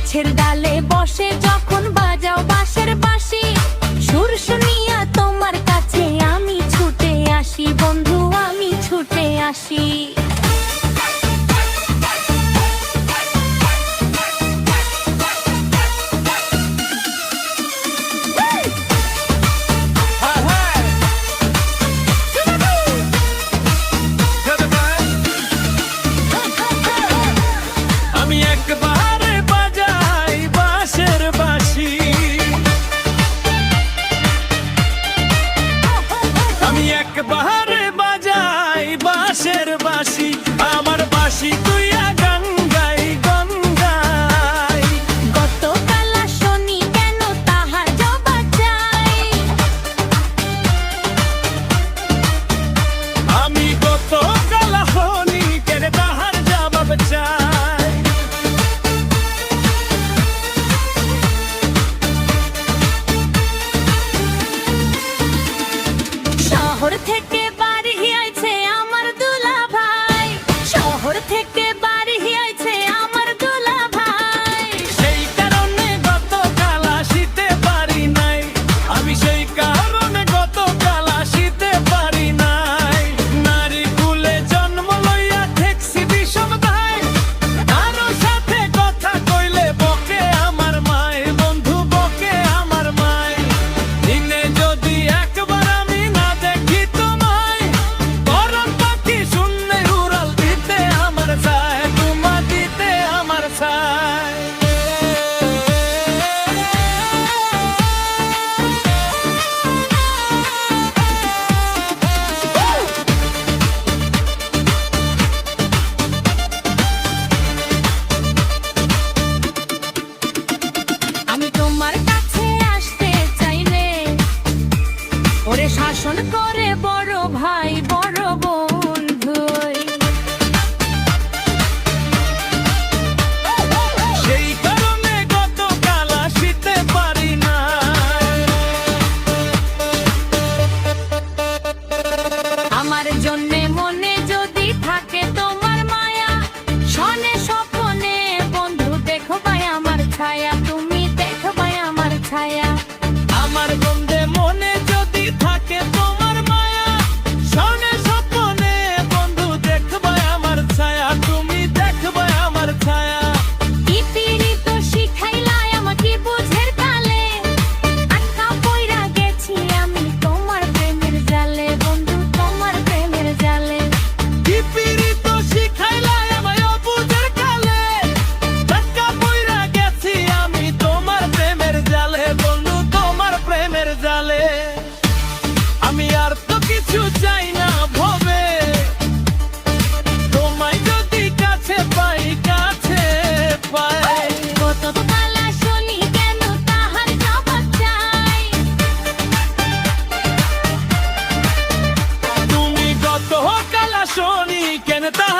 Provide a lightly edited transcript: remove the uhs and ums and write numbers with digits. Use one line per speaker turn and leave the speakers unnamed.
গাছের ডালে বসে যখন বাজাও বাঁশের বাঁশি, সুর শুনিয়া তোমার কাছে আমি ছুটে আসি বন্ধু, আমি ছুটে আসি।
আমি একবারে বাজাই বাঁশের বাঁশি, আমি একবারে বাজাই বাঁশের বাঁশি, আমার বাঁশি তুইয়া গান গাই গান গাই।
গতকাল শুনি কেন তাহার জবাব চাই,
আমি গতকাল শুনি কেন তাহার জবাব চাই।
শহর থেকে বাড়ি আইছে আমার দুলা ভাই, শহর থেকে বাড়ি আইছে আমার দুলা ভাই।
সেই কারণে গতকাল আসিতে পারি নাই, আমি সেই কারণে গতকাল আসিতে পারি নাই। নারী কুলে জন্ম লইয়া ঠেকছি বিষম দায়, কারো সাথে কথা কইলে বকে আমার মায়, বন্ধু বকে আমার মায়। দিনে যদি একবার আমি না দেখি তোমায়, গরম পাখি শূন্যে উড়াল দিতে আমার চায়, তোমা দিতে আমার চায়।
আমি তোমার কাছে আসতে চাইলে ওরে শাসন করে বড় ভাই বড় বন্ধু।
সেই কারণে গতকাল আসিতে পারি না।
আমার জন্যে মনে যদি থাকে তোমার মায়া, শনে স্বপ্নে বন্ধু দেখো ভাই আমার ছায়া, তুমি দেখো ভাই আমার ছায়া।
আমার বন্ধে মনে যদি থাকে তোমার মায়া, শোনে স্বপ্নে বন্ধু দেখবে আমার ছায়া, তুমি দেখবে আমার ছায়া।
কি পীড়িত শিখাইলাই আমাকে বুঝের কালে, আটকা পইরা গেছি আমি তোমার প্রেমের জালে বন্ধু, তোমার প্রেমের জালে।
কি পীড়িত শিখাইলাই আমায় অবুঝের কালে, ধাক্কা পইরা গেছি আমি তোমার প্রেমের জালে, বন্ধু তোমার প্রেমের জালে। আমি আর তো কিছু চাই না ভবে, তোমায় যদি কাছে পাই কাছে পাই।
গতকাল শুনি কেন তাহার জবাব চাই,
তুমি গতকাল শুনি কেন তা